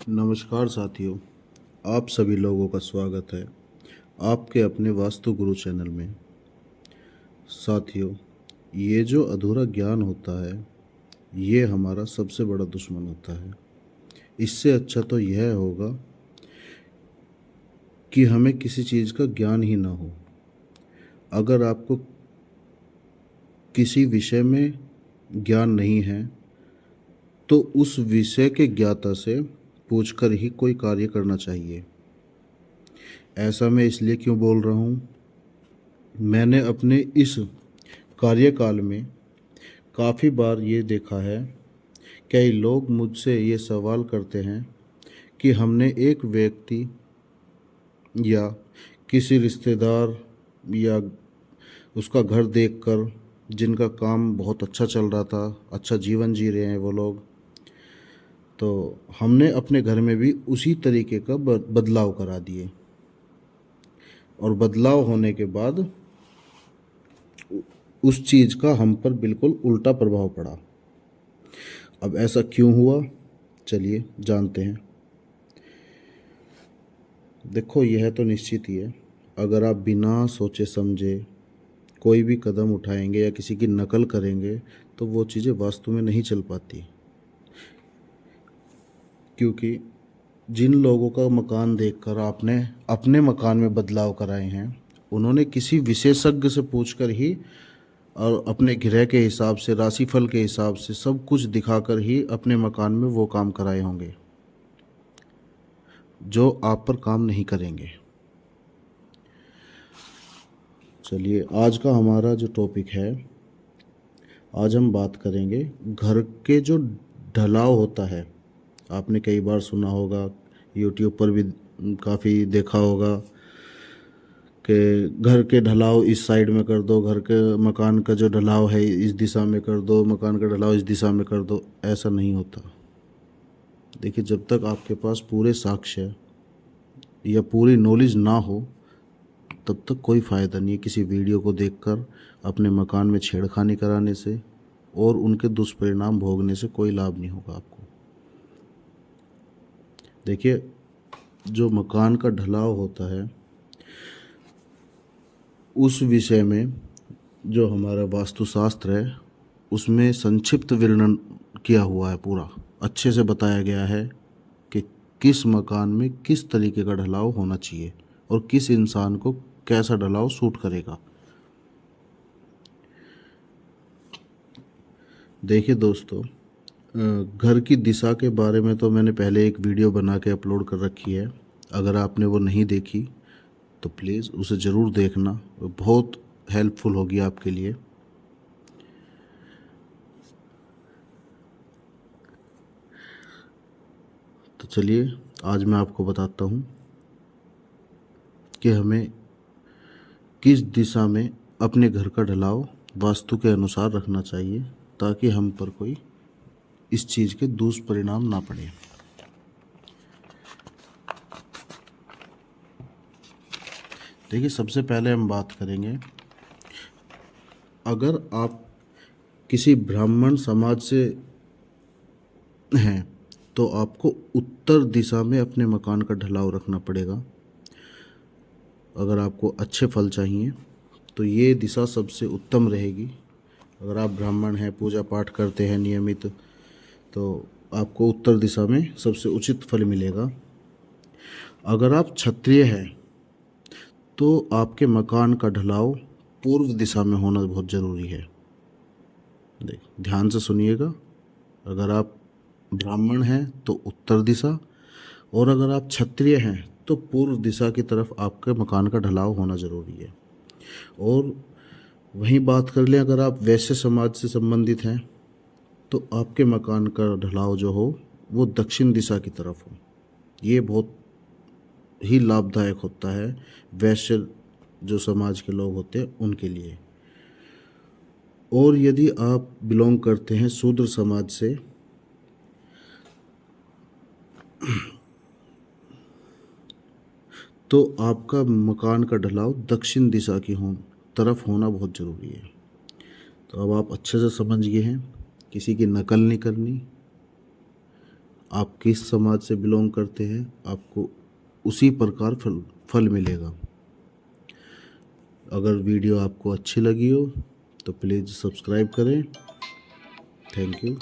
नमस्कार साथियों, आप सभी लोगों का स्वागत है आपके अपने वास्तु गुरु चैनल में। साथियों, ये जो अधूरा ज्ञान होता है, ये हमारा सबसे बड़ा दुश्मन होता है। इससे अच्छा तो यह होगा कि हमें किसी चीज़ का ज्ञान ही ना हो। अगर आपको किसी विषय में ज्ञान नहीं है, तो उस विषय के ज्ञाता से पूछकर ही कोई कार्य करना चाहिए। ऐसा मैं इसलिए क्यों बोल रहा हूँ, मैंने अपने इस कार्यकाल में काफ़ी बार ये देखा है, कई लोग मुझसे ये सवाल करते हैं कि हमने एक व्यक्ति या किसी रिश्तेदार या उसका घर देखकर, जिनका काम बहुत अच्छा चल रहा था, अच्छा जीवन जी रहे हैं वो लोग, तो हमने अपने घर में भी उसी तरीके का बदलाव करा दिए। और बदलाव होने के बाद उस चीज़ का हम पर बिल्कुल उल्टा प्रभाव पड़ा। अब ऐसा क्यों हुआ, चलिए जानते हैं। देखो, यह तो निश्चित ही है, अगर आप बिना सोचे समझे कोई भी कदम उठाएंगे या किसी की नकल करेंगे तो वो चीज़ें वास्तव में नहीं चल पाती। क्योंकि जिन लोगों का मकान देखकर आपने अपने मकान में बदलाव कराए हैं, उन्होंने किसी विशेषज्ञ से पूछकर ही और अपने गृह के हिसाब से, राशिफल के हिसाब से सब कुछ दिखाकर ही अपने मकान में वो काम कराए होंगे जो आप पर काम नहीं करेंगे। चलिए, आज का हमारा जो टॉपिक है, आज हम बात करेंगे घर के जो ढलाव होता है। आपने कई बार सुना होगा, यूट्यूब पर भी काफ़ी देखा होगा कि घर के ढलाव इस साइड में कर दो, घर के मकान का जो ढलाव है इस दिशा में कर दो, मकान का ढलाव इस दिशा में कर दो। ऐसा नहीं होता। देखिए, जब तक आपके पास पूरे साक्ष्य या पूरी नॉलेज ना हो, तब तक कोई फ़ायदा नहीं है किसी वीडियो को देखकर अपने मकान में छेड़खानी कराने से, और उनके दुष्परिणाम भोगने से कोई लाभ नहीं होगा आपको। देखिए, जो मकान का ढलाव होता है, उस विषय में जो हमारा वास्तुशास्त्र है उसमें संक्षिप्त वर्णन किया हुआ है। पूरा अच्छे से बताया गया है कि किस मकान में किस तरीके का ढलाव होना चाहिए और किस इंसान को कैसा ढलाव सूट करेगा। देखिए दोस्तों, घर की दिशा के बारे में तो मैंने पहले एक वीडियो बना के अपलोड कर रखी है। अगर आपने वो नहीं देखी तो प्लीज़ उसे ज़रूर देखना, वो बहुत हेल्पफुल होगी आपके लिए। तो चलिए, आज मैं आपको बताता हूँ कि हमें किस दिशा में अपने घर का ढलाव वास्तु के अनुसार रखना चाहिए, ताकि हम पर कोई इस चीज़ के दुष्परिणाम ना पड़े। देखिए, सबसे पहले हम बात करेंगे, अगर आप किसी ब्राह्मण समाज से हैं तो आपको उत्तर दिशा में अपने मकान का ढलाव रखना पड़ेगा। अगर आपको अच्छे फल चाहिए तो ये दिशा सबसे उत्तम रहेगी। अगर आप ब्राह्मण हैं, पूजा पाठ करते हैं नियमित, तो आपको उत्तर दिशा में सबसे उचित फल मिलेगा। अगर आप क्षत्रिय हैं तो आपके मकान का ढलाव पूर्व दिशा में होना बहुत ज़रूरी है। ध्यान से सुनिएगा, अगर आप ब्राह्मण हैं तो उत्तर दिशा, और अगर आप क्षत्रिय हैं तो पूर्व दिशा की तरफ आपके मकान का ढलाव होना ज़रूरी है। और वहीं बात कर लें, अगर आप वैश्य समाज से संबंधित हैं तो आपके मकान का ढलाव जो हो वो दक्षिण दिशा की तरफ हो। ये बहुत ही लाभदायक होता है वैश्य जो समाज के लोग होते हैं उनके लिए। और यदि आप बिलोंग करते हैं शूद्र समाज से, तो आपका मकान का ढलाव दक्षिण दिशा की तरफ होना बहुत ज़रूरी है। तो अब आप अच्छे से समझ गए हैं, किसी की नकल नहीं करनी, आप किस समाज से बिलोंग करते हैं, आपको उसी प्रकार फल मिलेगा। अगर वीडियो आपको अच्छी लगी हो तो प्लीज़ सब्सक्राइब करें। Thank you.